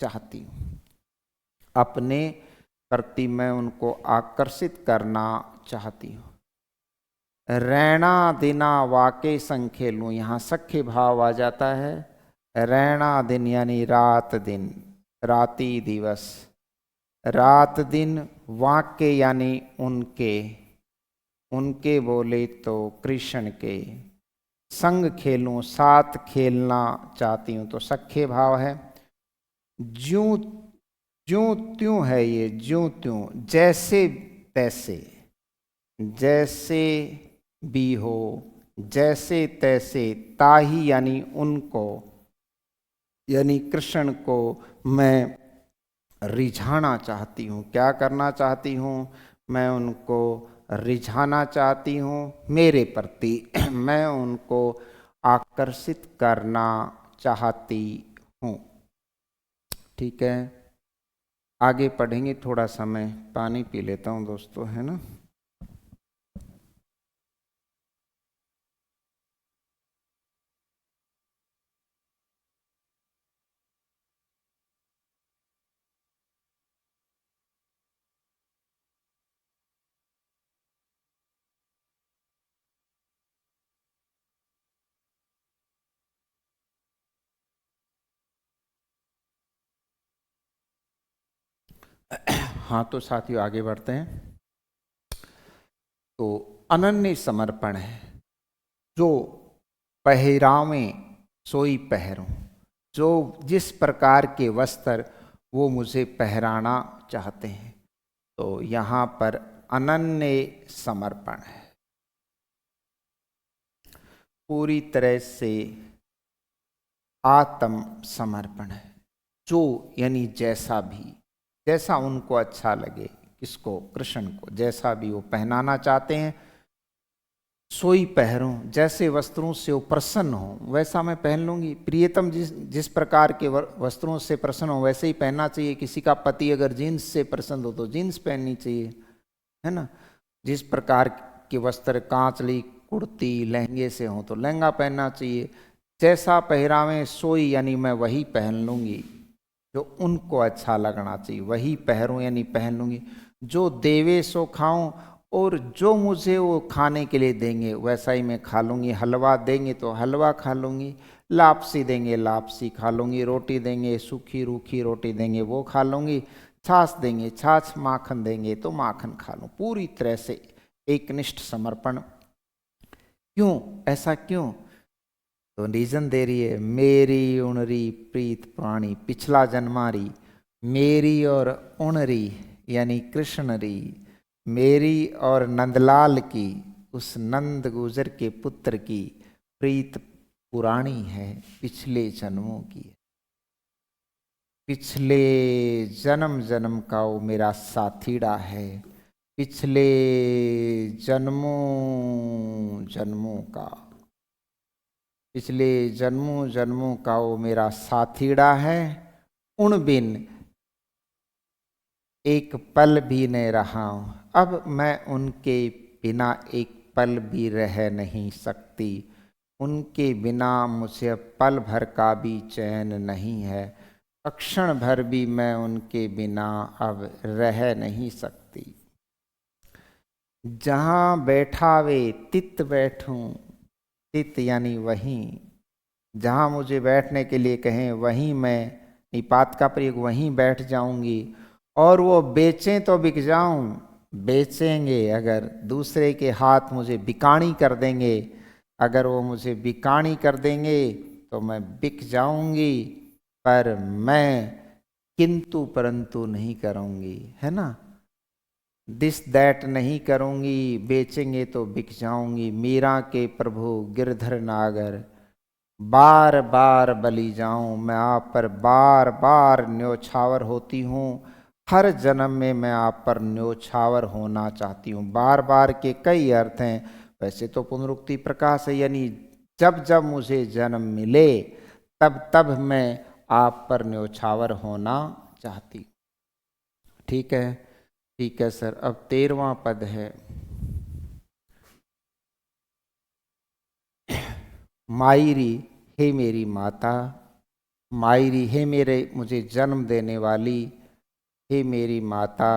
चाहती हूँ। अपने प्रति मैं उनको आकर्षित करना चाहती हूँ। रैना दिना वाके संग खेलूं, यहाँ सख्य भाव आ जाता है। रैना दिन यानी रात दिन, राती दिवस। रात दिन वाक्य यानी उनके, उनके बोले तो कृष्ण के। संग खेलूं, साथ खेलना चाहती हूं, तो सख्य भाव है। ज्यों ज्यों त्यों है ये, ज्यों त्यों जैसे तैसे, जैसे भी हो, जैसे तैसे, ताही यानी उनको, यानी कृष्ण को मैं रिझाना चाहती हूँ। क्या करना चाहती हूँ? मैं उनको रिझाना चाहती हूँ मेरे प्रति मैं उनको आकर्षित करना चाहती हूँ। ठीक है, आगे पढ़ेंगे। थोड़ा समय पानी पी लेता हूँ दोस्तों, है ना। हाँ तो साथियों आगे बढ़ते हैं। तो अनन्य समर्पण है, जो पहरावे सोई पहरूं, जो जिस प्रकार के वस्त्र वो मुझे पहराना चाहते हैं। तो यहाँ पर अनन्य समर्पण है, पूरी तरह से आत्म समर्पण है। जो यानी जैसा भी, जैसा उनको अच्छा लगे, किसको? कृष्ण को। जैसा भी वो पहनाना चाहते हैं सोई पहरूं, जैसे वस्त्रों से वो प्रसन्न हो वैसा मैं पहन लूंगी। प्रियतम जिस जिस प्रकार के वस्त्रों से प्रसन्न हो वैसे ही पहनना चाहिए। किसी का पति अगर जीन्स से प्रसन्न हो तो जीन्स पहननी चाहिए, है ना। जिस प्रकार के वस्त्र कांचली कुर्ती लहंगे से हो तो लहंगा पहनना चाहिए। जैसा पहरावे सोई यानी मैं वही पहन लूंगी, जो उनको अच्छा लगना चाहिए वही पहरूं यानी पहन लूंगी। जो देवे सो खाऊं, और जो मुझे वो खाने के लिए देंगे वैसा ही मैं खा लूँगी। हलवा देंगे तो हलवा खा लूँगी, लापसी देंगे लापसी खा लूँगी, रोटी देंगे सूखी रूखी रोटी देंगे वो खा लूँगी, छाछ देंगे छाछ, माखन देंगे तो माखन खा लूँ। पूरी तरह से एकनिष्ठ समर्पण। क्यों? ऐसा क्यों? तो रीजन दे रही है। मेरी उणरी प्रीत प्राणी, पिछला जन्मारी मेरी और उणरी यानी कृष्ण री, मेरी और नंदलाल की, उस नंद गुजर के पुत्र की प्रीत पुरानी है, पिछले जन्मों की। पिछले जन्म जन्म का वो मेरा साथीड़ा है, पिछले जन्मों जन्मों का, पिछले जन्मों जन्मों का वो मेरा साथीड़ा है। उन बिन एक पल भी नहीं रहा हूँ, अब मैं उनके बिना एक पल भी रह नहीं सकती। उनके बिना मुझे पल भर का भी चैन नहीं है, क्षण भर भी मैं उनके बिना अब रह नहीं सकती। जहाँ बैठावे तित बैठूं, तित यानी वहीं, जहाँ मुझे बैठने के लिए कहें वहीं मैं, निपात का प्रयोग, वहीं बैठ जाऊंगी। और वो बेचें तो बिक जाऊं, बेचेंगे अगर दूसरे के हाथ मुझे बिकाणी कर देंगे, अगर वो मुझे बिकाणी कर देंगे तो मैं बिक जाऊंगी, पर मैं किंतु परंतु नहीं करूंगी, है ना। दिस दैट नहीं करूंगी, बेचेंगे तो बिक जाऊंगी। मीरा के प्रभु गिरधर नागर, बार बार बलि जाऊं, मैं आप पर बार बार न्योछावर होती हूँ। हर जन्म में मैं आप पर न्योछावर होना चाहती हूँ। बार बार के कई अर्थ हैं, वैसे तो पुनरुक्ति प्रकाश है, यानी जब जब मुझे जन्म मिले तब तब मैं आप पर न्योछावर होना चाहती हूँ। ठीक है, ठीक है सर। अब 13वां पद है। मायरी हे मेरी माता, मायरी हे मेरे मुझे जन्म देने वाली, हे मेरी माता,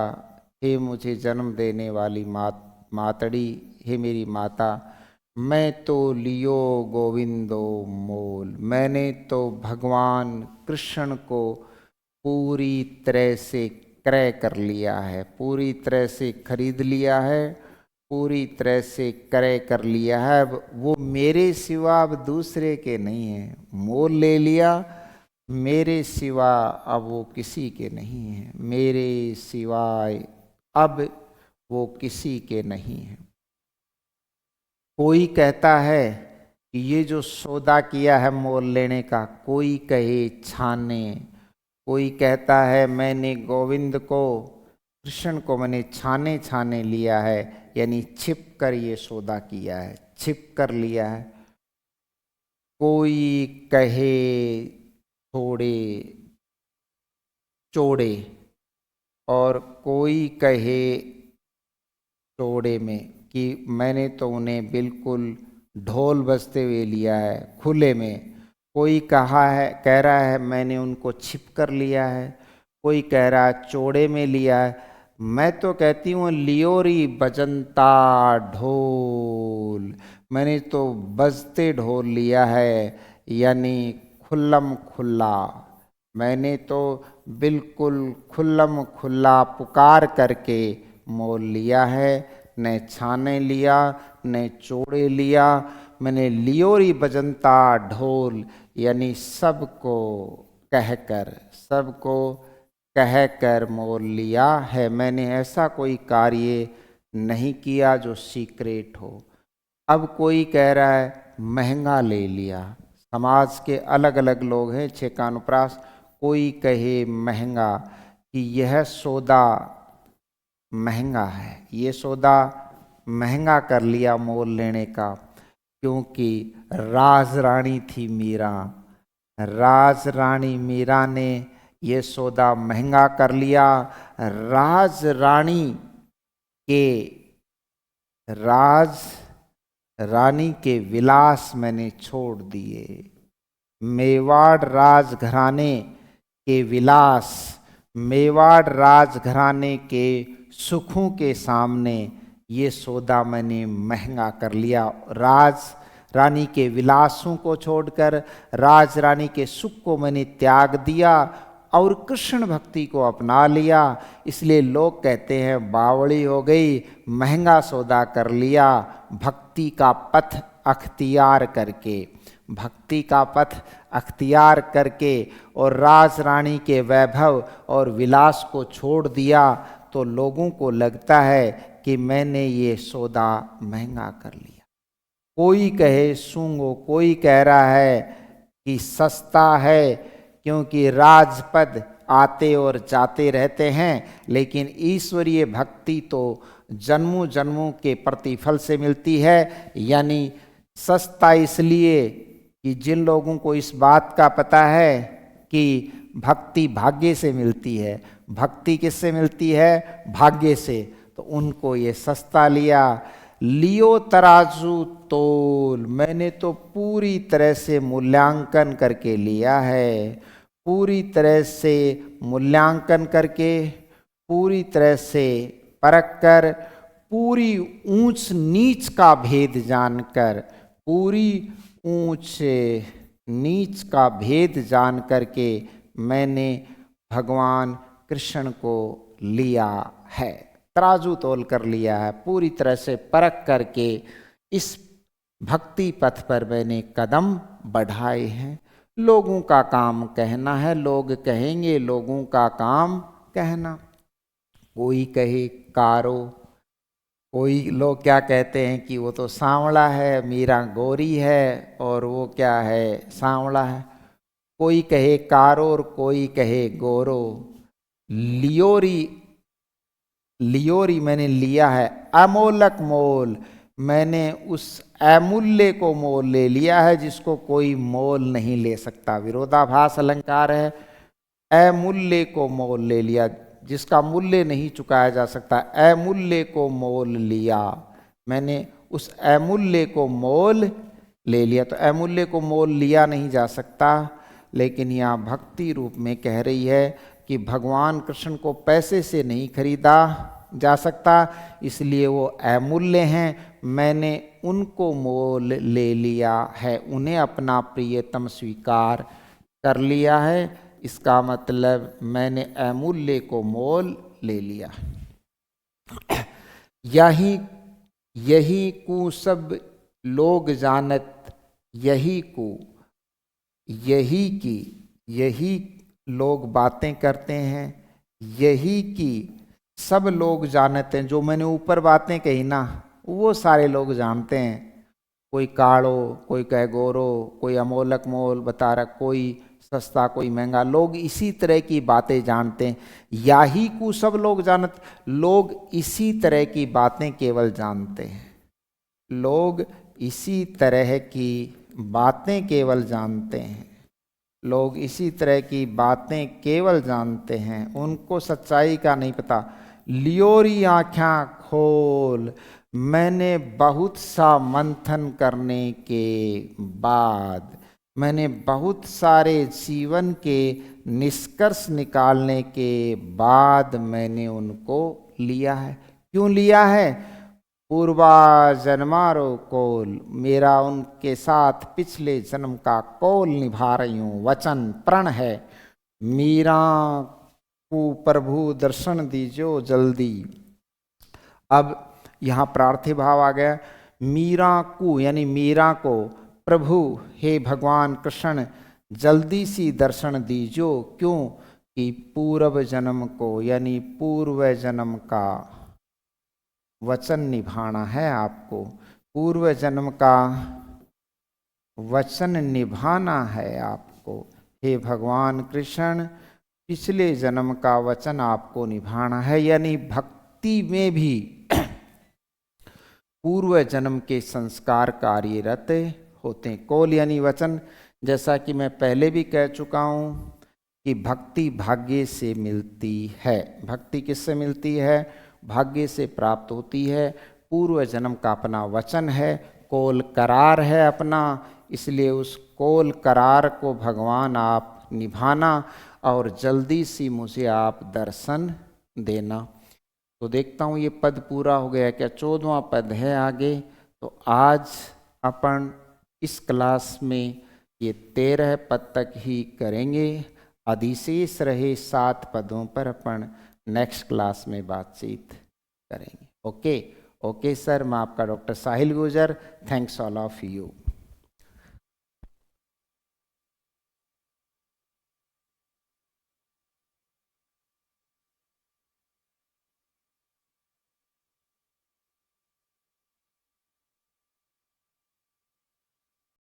हे मुझे जन्म देने वाली मातड़ी, हे मेरी माता। मैं तो लियो गोविंदो मोल, मैंने तो भगवान कृष्ण को पूरी तरह से क्रय कर लिया है, पूरी तरह से खरीद लिया है, पूरी तरह से क्रय कर लिया है। अब वो मेरे सिवा अब दूसरे के नहीं है, मोल ले लिया, मेरे सिवा अब वो किसी के नहीं है, मेरे सिवाय अब वो किसी के नहीं है। कोई कहता है कि ये जो सौदा किया है मोल लेने का, कोई कहे छाने, कोई कहता है मैंने गोविंद को, कृष्ण को मैंने छाने छाने लिया है, यानी छिप कर ये सौदा किया है, छिप कर लिया है। कोई कहे थोड़े चौड़े, और कोई कहे चौड़े में, कि मैंने तो उन्हें बिल्कुल ढोल बजते हुए लिया है, खुले में। कोई कह रहा है मैंने उनको छिप कर लिया है, कोई कह रहा है चौड़े में लिया है। मैं तो कहती हूँ लियोरी बजंता ढोल, मैंने तो बजते ढोल लिया है, यानी खुल्लम खुल्ला, मैंने तो बिल्कुल खुल्लम खुल्ला पुकार करके मोल लिया है, न छाने लिया न चोड़े लिया, मैंने लियोरी बजंता ढोल, यानी सबको कहकर मोल लिया है। मैंने ऐसा कोई कार्य नहीं किया जो सीक्रेट हो। अब कोई कह रहा है महंगा ले लिया, समाज के अलग अलग लोग हैं छह कानुप्रास, कोई कहे महंगा, कि यह सौदा महंगा है, ये सौदा महंगा कर लिया मोल लेने का, क्योंकि राज रानी थी मीरा, राज रानी मीरा ने ये सौदा महंगा कर लिया। राज रानी के विलास मैंने छोड़ दिए, मेवाड़ राजघराने के विलास, मेवाड़ राजघराने के सुखों के सामने ये सौदा मैंने महंगा कर लिया। राज रानी के विलासों को छोड़कर राज रानी के सुख को मैंने त्याग दिया और कृष्ण भक्ति को अपना लिया। इसलिए लोग कहते हैं बावड़ी हो गई, महंगा सौदा कर लिया, भक्ति का पथ अख्तियार करके, भक्ति का पथ अख्तियार करके और राज रानी के वैभव और विलास को छोड़ दिया, तो लोगों को लगता है कि मैंने ये सौदा महंगा कर लिया। कोई कहे सूंगो, कोई कह रहा है कि सस्ता है, क्योंकि राजपद आते और जाते रहते हैं, लेकिन ईश्वरीय भक्ति तो जन्मों जन्मों के प्रतिफल से मिलती है। यानी सस्ता इसलिए कि जिन लोगों को इस बात का पता है कि भक्ति भाग्य से मिलती है, भक्ति किससे मिलती है? भाग्य से, तो उनको ये सस्ता लिया। लियो तराजू तोल, मैंने तो पूरी तरह से मूल्यांकन करके लिया है, पूरी तरह से मूल्यांकन करके, पूरी तरह से परख कर, पूरी ऊंच नीच का भेद जानकर, पूरी ऊंच नीच का भेद जान करके मैंने भगवान कृष्ण को लिया है, तराजू तोल कर लिया है, पूरी तरह से परख करके इस भक्ति पथ पर मैंने कदम बढ़ाए हैं। लोगों का काम कहना है, लोग कहेंगे, लोगों का काम कहना। कोई कहे कारो, कोई लोग क्या कहते हैं कि वो तो सांवला है, मीरा गोरी है और वो क्या है, सांवला है। कोई कहे कारो और कोई कहे गोरो। लियोरी मैंने लिया है, अमोलक मोल, मैंने उस अमूल्य को मोल ले लिया है जिसको कोई मोल नहीं ले सकता। विरोधाभास अलंकार है, अमूल्य को मोल ले लिया, जिसका मूल्य नहीं चुकाया जा सकता, अमूल्य को मोल लिया, मैंने उस अमूल्य को मोल ले लिया। तो अमूल्य को मोल लिया नहीं जा सकता, लेकिन यहाँ भक्ति रूप में कह रही है कि भगवान कृष्ण को पैसे से नहीं खरीदा जा सकता, इसलिए वो अमूल्य हैं, मैंने उनको मोल ले लिया है, उन्हें अपना प्रियतम स्वीकार कर लिया है। इसका मतलब मैंने अमूल्य को मोल ले लिया। यही को सब लोग जानत, यही को, यही लोग बातें करते हैं, यही की सब लोग जानते हैं। जो मैंने ऊपर बातें कही ना, वो सारे लोग जानते हैं। कोई काड़ो, कोई कह गोरो, कोई अमोलक मोल बता रहा, कोई सस्ता कोई महंगा, लोग इसी तरह की बातें जानते हैं। याही को सब लोग जानत, लोग इसी तरह की बातें केवल जानते हैं। लोग इसी तरह की बातें केवल जानते हैं। लोग इसी तरह की बातें केवल जानते हैं, उनको सच्चाई का नहीं पता। लियोरी आँखें खोल, मैंने बहुत सा मंथन करने के बाद, मैंने बहुत सारे जीवन के निष्कर्ष निकालने के बाद मैंने उनको लिया है। क्यों लिया है? पूर्वा जन्मारो कोल, मेरा उनके साथ पिछले जन्म का कोल निभा रही हूँ। वचन प्रण है, मीरा को प्रभु दर्शन दीजो जल्दी। अब यहाँ प्रार्थी भाव आ गया। मीरा को यानी मीरा को, प्रभु हे भगवान कृष्ण जल्दी सी दर्शन दीजो। क्यों? कि पूर्व जन्म को यानी पूर्व जन्म का वचन निभाना है आपको। पूर्व जन्म का वचन निभाना है आपको। हे भगवान कृष्ण, पिछले जन्म का वचन आपको निभाना है। यानी भक्ति में भी पूर्व जन्म के संस्कार कार्यरत होते हैं। कौल यानी वचन, जैसा कि मैं पहले भी कह चुका हूँ कि भक्ति भाग्य से मिलती है। भक्ति किससे मिलती है? भाग्य से प्राप्त होती है। पूर्व जन्म का अपना वचन है, कौल करार है अपना, इसलिए उस कौल करार को भगवान आप निभाना और जल्दी सी मुझे आप दर्शन देना। तो देखता हूँ ये पद पूरा हो गया क्या? 14वां पद है आगे। तो आज अपन इस क्लास में ये 13 पद तक ही करेंगे। अधिशेष रहे 7 पदों पर अपन नेक्स्ट क्लास में बातचीत करेंगे। ओके सर, मैं आपका doctor Sahil Gurjar. Thanks all of you.